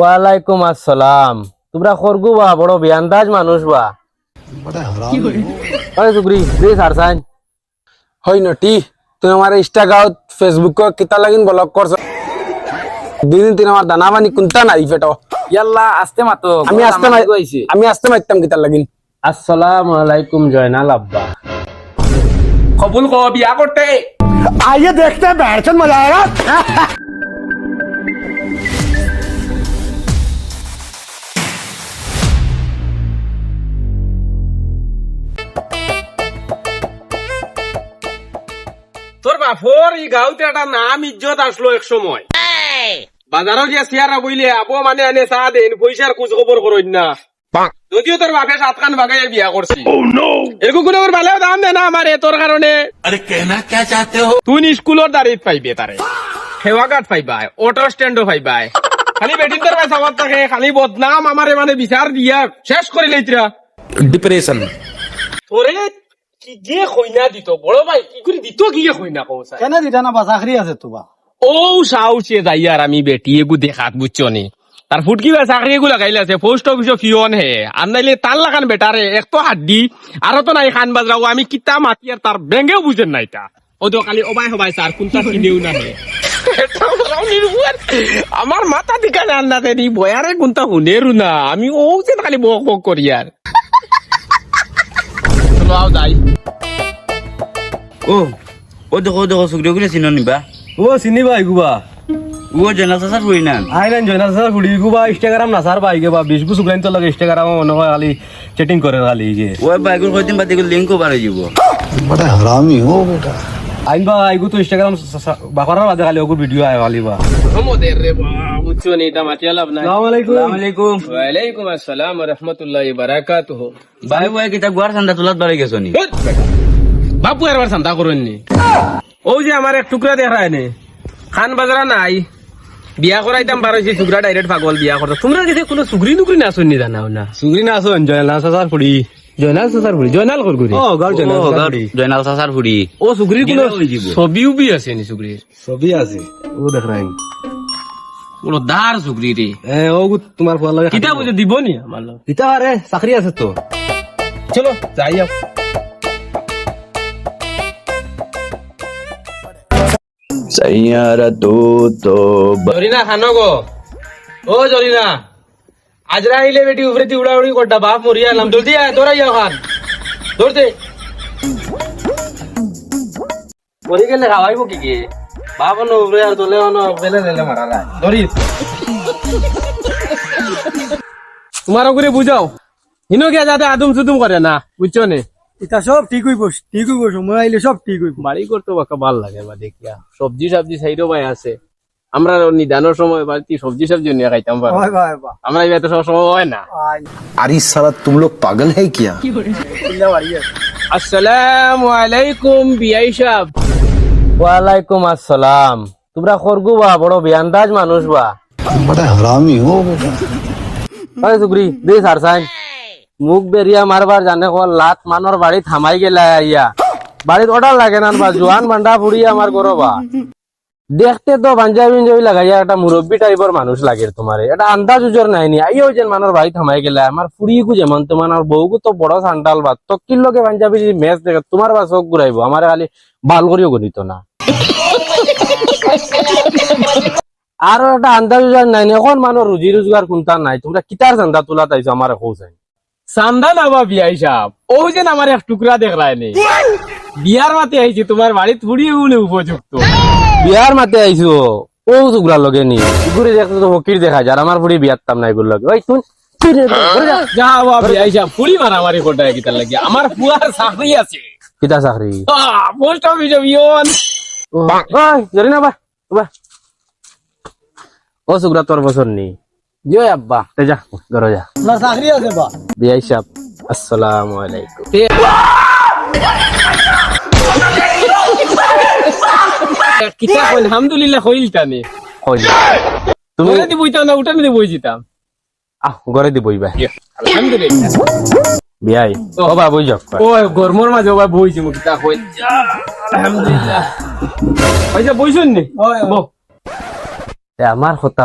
ওয়ালাইকুম আসসালাম। তোমরা খরগু বা বড় বেআন্দাজ মানুষ বা ওই সুগ্রি দে সারসাইন হই নটি তুই আমার ইনস্টাগ্রাম ফেসবুক কিতা লাগিন ব্লক করছ দিন দিন আমার দানা বানি কোনটা নাই ফেটো ইয়াল্লা আস্তে মাতো আমি আসতে মারতাম কিতা লাগিন। আসসালামু আলাইকুম জয়নাল আব্বা। কবুল কো বিয়া করতে आइए देखते हैं बैठ मजा आएगा। তোর বাপর এই গাঁওতে একটা নাম ইজ্জত আসলো এক সময় বাজারও গিয়া সিয়ারা বইলে আবো মানে আনে চা দেন পয়সার খোঁজ খবর করেন না যদিও তোর বাপে সাত খান বাগাইয়া বিয়া করছি এরকম কোনো ভালো দাম দে না আমারে তোর কারণে। আরে কেনা কে চাতে হো তুই স্কুলের দাঁড়িয়ে পাইবে তারে সেওয়াঘাট পাইবাই অটো স্ট্যান্ডও পাইবাই খালি বেটিন তোর পয়সা বাদ থাকে খালি বদনাম আমারে মানে বিচার দিয়া শেষ করে লইতরা ডিপ্রেশন তোরে কি গিয়ে কইনা দিত বড় ভাই কি করে দিত গিয়ে কইনা কৌসা কেন দিটা না বাস আখরি আছে তো বা ও সাউছে যাই আর আমি বেটি এগু দেখাত বুঝছো নি তার ফুটকি বা চাকরি এগুলা গাইলে আছে পোস্ট অফিস ফিওন হে আর নাইলে তার লাগান বেটারে এক তো হাড্ডি আরো তো নাই খান বাজরাও আমি কিতা মাতি আর তার ব্যাঙ্গেও বুঝেন নাই তা ও তো খালি ওবাই হবাই স্যার কোনটা কিনেও না হে আমার মাথা দিকা জান্নাতে নি বয়ারে কোনটা হুনেরু না আমি ও যে খালি বক বক করি আর চলো আও যাই ও দেখো সুগ্রিয় গুলো চিনো নিবা ও চিনি ভাই গুবা ও জানা সাসার হই না আইলেন জয়নাল স্যার ফুড়ি গুবা ইনস্টাগ্রাম না স্যার ভাই গেবা 20 গুছ লাইন তো লাগে ইনস্টাগ্রাম মনে হয় খালি চ্যাটিং করে খালি যে ও বাইগুর কইদিন বাতি লিংক বারে যাব আইন বা আইগু তো ইনস্টাগ্রাম বাকরার বাদে খালি ওগুর ভিডিও আয় খালি বা মোদের রে বা বুঝছো নি তা মাতিয়া লাভ নাই। আসসালামু আলাইকুম। আসসালামু আলাইকুম ওয়ালাইকুম আসসালাম ওয়া রাহমাতুল্লাহি ওয়া বারাকাতুহু। ভাই কিতা গুয়ার সান্দা তুলাত বারে গেছো নি বাপু এরবার চিন্তা করেননি ও যে আমার এক টুকরা দেখায় নে খান বাজারা নাই বিয়া করাইতাম পারছি টুকরা ডাইরেক্ট পাগল বিয়া করতো তোমরা কিছু কোনো সুগরি নুকরি না শুনি জানাও না সুগ্রি না আসুন জয়নাল স্যার ফুড়ি জয়নাল সাসার বুড়ি জয়নাল করগুরি ও গাও জয়নাল স্যার ফুড়ি জয়নাল সাসার ফুড়ি ও সুগরির কোনো গেলে হয়ে যাবো। ছবি উবি আছে নি সুগরির সবই আছে ও দেখ রাইন পুরো দার সুগরি রে এ ও তোমার ফোন লাগে কিতা বুঝে দিব নি আমার লোক দিতা আরে চাকরি আছে তো চলো যাই যাও সাইয়ারা তো জরিনা খানো গো ও জরিনা আজরা আইলে বেটি উপরে দি উড়াউড়ি করটা বাপ মরিয়া নাম জলদি আয় দৌড়াই যাও খান দৌড়তে মরি গেলে খাওয়াইব কি কি বাপ অন্য উপরে আর তোলে অন্য বেলে দিলে মারা যায় ধরি তোমার করে বুঝাও হিনো গিয়া যাতে আদম সুদুম করে না বুঝছো নে এটা সব ঠিক হইব সময় আইলে সব ঠিক হইব বাড়ি করতে বাকা ভাল লাগে বা দেখিয়া সবজি সবজি সাইডও ভাই আছে আমরা নিদানোর সময় বাড়িতে সবজি সবজি নিয়ে খাইতাম পারো ভাই ভাই ভাই আমরা এই তো সব সময় হয় না। अरे साला तुम लोग पागल है क्या? আসসালামু আলাইকুম বিআই সাহেব। ওয়ালাইকুম আসসালাম। তোমরা খরগু বা বড় বেআন্দাজ মানুষ বা बड़ा हरामी हो बेटा। ওই সুগ্রি দে সারসাইন মুখ বেরিয়া মারবার জানে কল লাত মানর বাড়ি থামাই গেলা আইয়া বাড়িতে অর্ডার লাগে না বা জোয়ান বান্ডা ফুড়ি আমার গরবা দেখতে তো পাঞ্জাবি লাগাইয়া একটা মুরব্বী টাইপের মানুষ লাগে তোমার এটা আন্দাজ উজর নাইনি আইও যেন মানুষ বাড়ি থামাই গেলা আমার ফুড়িকু যেমন তোমার আর বউকু তো বড় সান্ডাল বা তকির লগে পাঞ্জাবি ম্যাচ দেখে তোমার বা চোখ ঘুরাইব আমার খালি বাল করিও গণিত না আরো একটা আন্দাজ উজর নাইনি এখন মানুষ রুজি রোজগার কোনটা নাই তোমরা কিতার চান্দা তোলা তাইছো আমার কৌসাই সান্দা নাবা বিআই সাহেব ও যেন আমার এক টুকরা দেখলাই নেই বিয়ার মাতে আইছি তোমার বাড়িতে ফুড়িয়ে বলে উপযুক্ত বিয়ার মাতে আইছো ও চুকরা লগে নি ঘুরে দেখতে তো ফকির দেখা যায় আর আমার ফুড়ি বিয়ার তাম নাই গুলো লগে ওই তুই যা বাবা বিআই সাহেব ফুড়ি মারামারি কোটায় কিতার লাগে আমার ফুয়ার চাকরি আছে কিতা চাকরি পোস্ট অফিস ইয়ন ওই জরি না বা বা ও চুকরা তোর বছর নি জয় আব্বা তে যা ঘরে যা না চাকরি আছে বা বিয়াই সাহেব আসসালামু আলাইকুম কিতা কইল আলহামদুলিল্লাহ হইল টানে কই তুমি তুমি দি বইতা না উঠানে দি বই যেতাম আহ ঘরে দি বইবা আলহামদুলিল্লাহ বিয়াই ও বা বই যাক ও গরমর মাঝে ওবা বইছি মু কিতা কইল আলহামদুলিল্লাহ পয়সা বইছুন নি বউ আমার কথা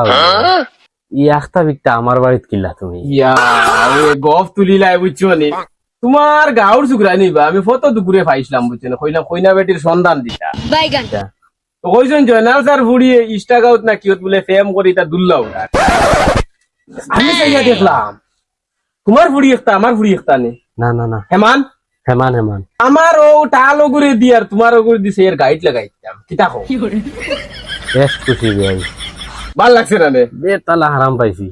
ই একটা বিকটা আমার বাড়িত কিলা তুমি ইয়া ওই গফ তুলিলাই বুঝছো নি তোমার গাঁর চুকরা নিবা আমি ফটো দুপুরে পাইছিলাম বুঝছো না কইলাম কইনা বেটির সন্ধান দিতা বাইগান তো কইছেন জয়নাল স্যার ফুড়িয়ে ইনস্টাগ্রাম না কিয়ত বলে ফেম করি তা দুল্লা উড়া আমি চাইয়া দেখলাম তোমার ফুড়ি একটা আমার ফুড়ি একটা নে না না না হেমান হেমান হেমান আমার ও টাল ওগুরে দি আর তোমার ওগুরে দিছে এর গাইড লাগাইতাম কিতা কও বেশ খুশি ভাই ভাল লাগছে না নে বেতালা হারাম পাইছি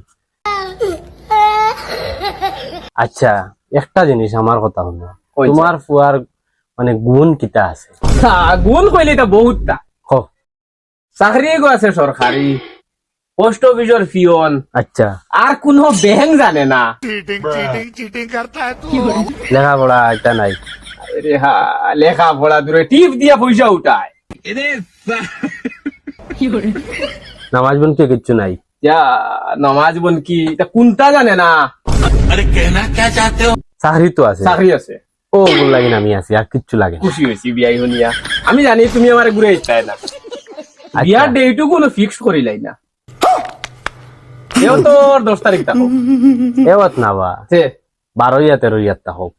আচ্ছা একটা জিনিস আমার কথা হলো কইছে? তোমার ফুয়ার মানে গুণ কিতা আছে গুণ কইলে এটা বহুতটা কও। চাকরি গো আছে সরকারি পোস্ট অফিসের পিয়ন আচ্ছা আর কোনো ব্যাংক জানে না লেখাপড়া এটা নাই আরে হা লেখা পড়া দূরে টিপ দিয়া পয়সা উঠায় নামাজ বোন কি কিচ্ছু নাই যা নমাজ বোন কি এটা কোনটা জানে না চাকরি তো আছে চাকরি আছে ও ওগুলো লাগে না আমি আছি আর কিচ্ছু লাগে না। খুশি হয়েছি বিয়াই হনিয়া আমি জানি তুমি আমার ঘুরে ইচ্ছায় না বিয়ার ডেটও কোনো ফিক্স করিলাই না এও তো 10 তারিখ থাকো এওয়াত না বা 12 13 তা হোক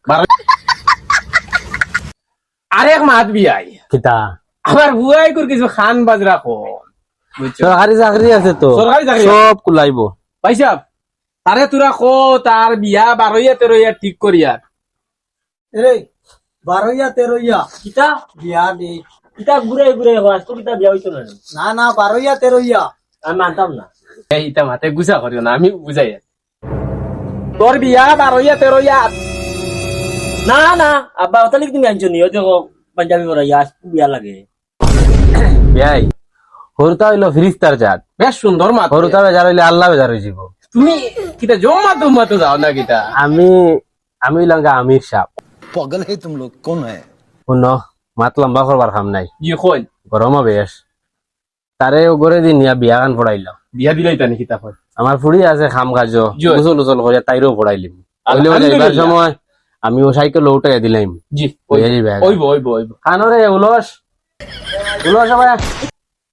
আরেক মাত বিয়াই কিতা আমার বুয়াই করে কিছু খান বাজ রাখো বুঝছো সরকারি চাকরি আছে তো সরকারি চাকরি সব কুলাইবো পাইসাব তারে তোরা কো তার বিয়া 12 13 ঠিক করিয়া এই 12 13 কিতা বিয়া দে কিতা ঘুরে ঘুরে বাস তো কিতা বিয়া হইতো না না 12 13 আমি মানতাম না এইটা মাতে গুছা করিও না আমি বুঝাই তোর বিয়া 12 13 না না আব্বা ওতালিক তুমি আনছো নি ওই দেখো পাঞ্জাবি পরা ইয়াস বিয়া লাগে বিয়াই হরতা হইলো ফিরিস্তার জাত বেশ সুন্দর মাত হরতা বেজার হইলে আল্লাহ বেজার হয়ে যাব তুমি কিটা জমা তোমা তো যাও না কিটা আমি আমি লঙ্কা আমির সাপ पागल है तुम लोग कौन है শুন মাত লম্বা করবার কাম নাই জি কই গরমও বেশ তারে ওগরে দিন নিয়া বিয়া গান পড়াইলাম বিয়া দিলাই তানি কিতা কই আমার ফুড়ি আছে খাম কাজ জয়। উচল উচল করে তাইরও পড়াইলিম হইলেও আলহামদুলিল্লাহ। যাইবার সময় আমি ও সাইকেল উঠাই দিলাম জি হইয়া যাইবে ওইব ওইব ওইব কানরে উলস উলস ভাই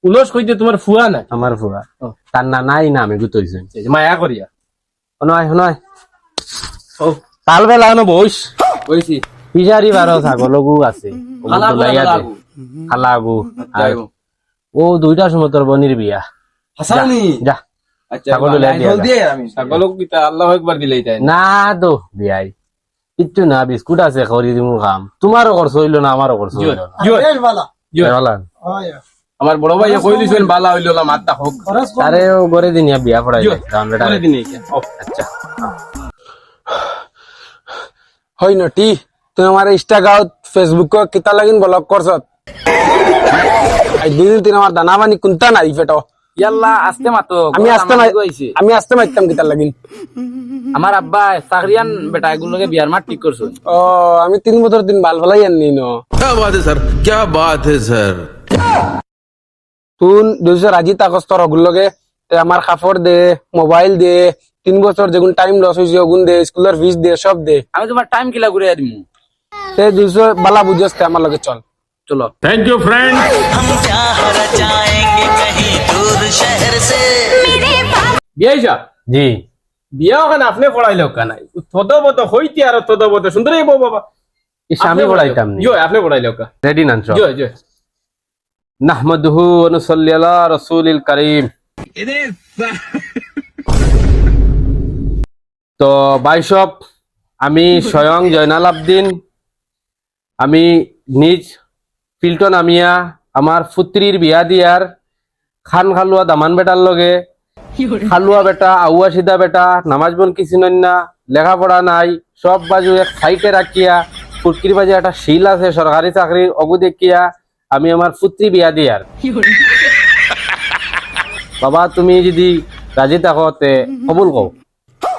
উলস কইতে তোমার ফুয়া না আমার ফুয়া তার না নাই না আমি গুতইছি মায়া করিয়া নয় নয় ও কাল বেলা ন বইস কইছি পিজারি বারো ছাগলগু আছে খালা লাইয়া দে লাগু। খালাগু আর যাইবো। ও 2টার সময় তোর বনির বিয়া হাসানি যা আচ্ছা ছাগল লইয়া দিয়া যা। আমি ছাগলক কিতা আল্লাহ একবার দিলাই তাই না তো বিয়াই কিচ্ছু না বিস্কুট আছে করি দিমু খাম তোমারও খরচ হইল না আমারও খরচ হইল না বেশ ভালো ভালো। হয় আমার বড় ভাই কই দিছেন বালা হইল না মাত্তা হোক তারে ও গরে দিন বিয়া পড়াই জয়। গান বেটা করে দিনে কি ও আচ্ছা হয় নটি তুমি আমার ইনস্টাগ্রাম ফেসবুক কিতা লাগিন ব্লক করছত আই দিন তিন আমার দানা বানি কোনটা নাই ফেটো ইয়াল্লা আস্তে মাতো আমি আসতে মারতাম কিতা লাগিন আমার আব্বা চাকরিয়ান বেটা এগুলোকে বিয়ার মাঠ ঠিক করছো ও আমি 3 বছর দিন বাল ভালাই আননি ন क्या बात है सर क्या बात है सर তুন 200 রাজি তাকস তোর ওগুলোকে আমার কাপড় দে মোবাইল দে 3 বছর যেগুন টাইম লস হইছে ওগুন দে স্কুলের ফিস দে সব দে আমি তোমার টাইম কিলা ঘুরে দিমু তে 200 বালা বুঝস তে আমার লগে চল চলো বিয়াই যা জি বিয়া ওখানে আপনি পড়াইলো কানাই তদবত হইতে আর তদবত সুন্দর এই বউ বাবা আমি পড়াইতাম নি জয় আপনি পড়াইলো কা রেডি নানছ জয় জয় নাহমাদুহু ওয়া নুসাল্লি আলা রাসূলিল কারীম তো বাইশপ আমি স্বয়ং জয়নাল আবদিন আমি নিজ ফিল্টন আমিয়া আমার পুত্রীর বিয়া দিয়ার খান খালুয়া দামান বেটার লগে খালুয়া বেটা আউয়া সিধা বেটা নামাজ বোন কিছু না লেখাপড়া নাই সব বাজু এক সাইটে রাখিয়া ফুটকির বাজে একটা শিল আছে সরকারি চাকরির অগু দেখিয়া আমি আমার পুত্রী বিয়া দিয়ার বাবা তুমি যদি রাজি থাকো তে কবুল কও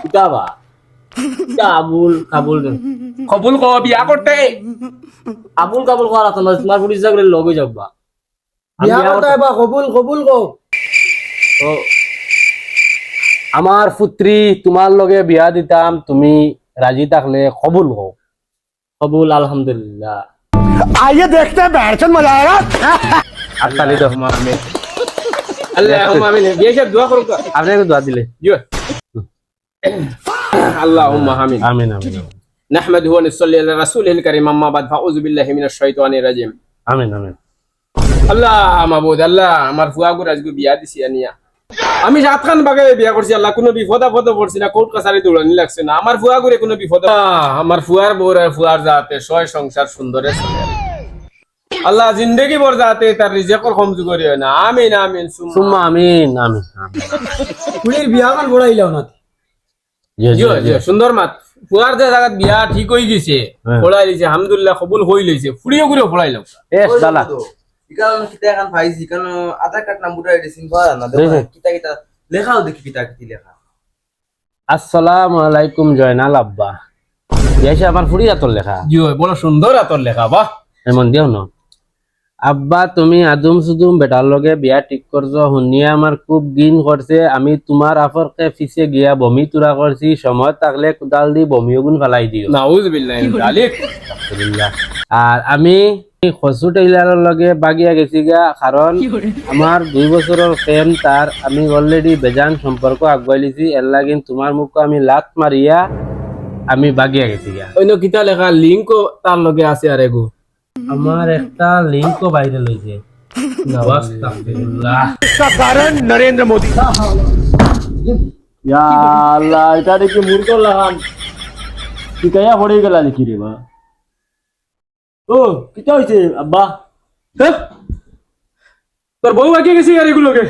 কিতা বা আবুল কাবুল কবুল কো বিয়া করতে আবুল কাবুল করা তো না তোমার পুলিশ জাগরে লগে যাবা বিয়া করতে বা কবুল কবুল কো তো আমার পুত্রী তোমার লগে বিয়া দিতাম তুমি রাজি থাকলে কবুল কও কবুল আলহামদুলিল্লাহ আর তালি দাও আল্লাহুম্মা আমিন বিয়ে সাহেব দোয়া করুন তো। আপনি একটু দোয়া দিলে জিও আল্লাহুম্মা আমিন আমিন আমিন নাহমাদুহু ওয়া নুসাল্লি আলা রাসূলিল কারীম আম্মা বাদ ফাউযু বিল্লাহি মিনাশ শাইতানির রাজিম আমিন আমিন আল্লাহ মাবুদ আল্লাহ আমার ফুয়াগুর আজকে বিয়া দিছি আনিয়া আমি সাতখান বাগায় বিয়া করছি আল্লাহ কোনো বিপদ আপদ পড়ছি না কোর্ট কাছারি দৌড়ানি লাগছে না আমার ফুয়াগুরে কোনো বিপদ আমার ফুয়ার বউর আর ফুয়ার যাতে সয় সংসার সুন্দরে চলে আল্লাহ জিন্দেগি বর যাতে তার রিজেকর কমজু করিও না আমিন আমিন সুম্মা আমিন আমিন আমিন কুড়ির বিয়া কান বড়াইলাও না জি জি জিও জিও সুন্দর মাত ফুয়ার যে জায়গা বিয়া ঠিক হয়ে গেছে হ্যাঁ। পড়াই দিছে আলহামদুলিল্লাহ কবুল হই লইছে ফুড়িও করে পড়াইলাম এস দালা ইকানো কিতা এখন পাইছি ইকানো আধার কার্ড নাম্বারটা এডিসিং পারা না দেখো কিতা কিতা লেখাও দেখি কিতা কিতি লেখা আসসালামু আলাইকুম জয়নাল আব্বা এসে আমার ফুড়ি আতর লেখা জিও বড় সুন্দর আতর লেখা বাহ এমন দিও না আব্বা তুমি আদুম সুদুম বেটার লগে বিয়া ঠিক করছো শুনিয়ে আমার খুব গিন করছে আমি তোমার আফরকে পিছে গিয়া বমি তুরা করছি সময় থাকলে কোদাল দি বমি গুণ ফেলাই দিও নাউজ বিল্লাহ জালিক আলহামদুলিল্লাহ। আর আমি খসু টেইলারের লগে বাগিয়া গেছি গা কারণ আমার 2 বছরের প্রেম তার আমি অলরেডি বেজান সম্পর্ক আগুয়াইলিছি এর লাগিন তোমার মুখ আমি লাত মারিয়া আমি বাগিয়া গেছি গা অন্য কিতা লেখা লিঙ্কও তার লগে আছে আর এগো আমার একটা লিঙ্কও বাইরে লইছে আস্তাগফিরুল্লাহ ইয়া আল্লাহ এটা দেখি মূর্খ লাগান কিতায়া পড়ে গেলা দেখি রে বা ও কিতা হইছে আব্বা হ্যাঁ? তোর বউ আগে গেছি আর এগুলোকে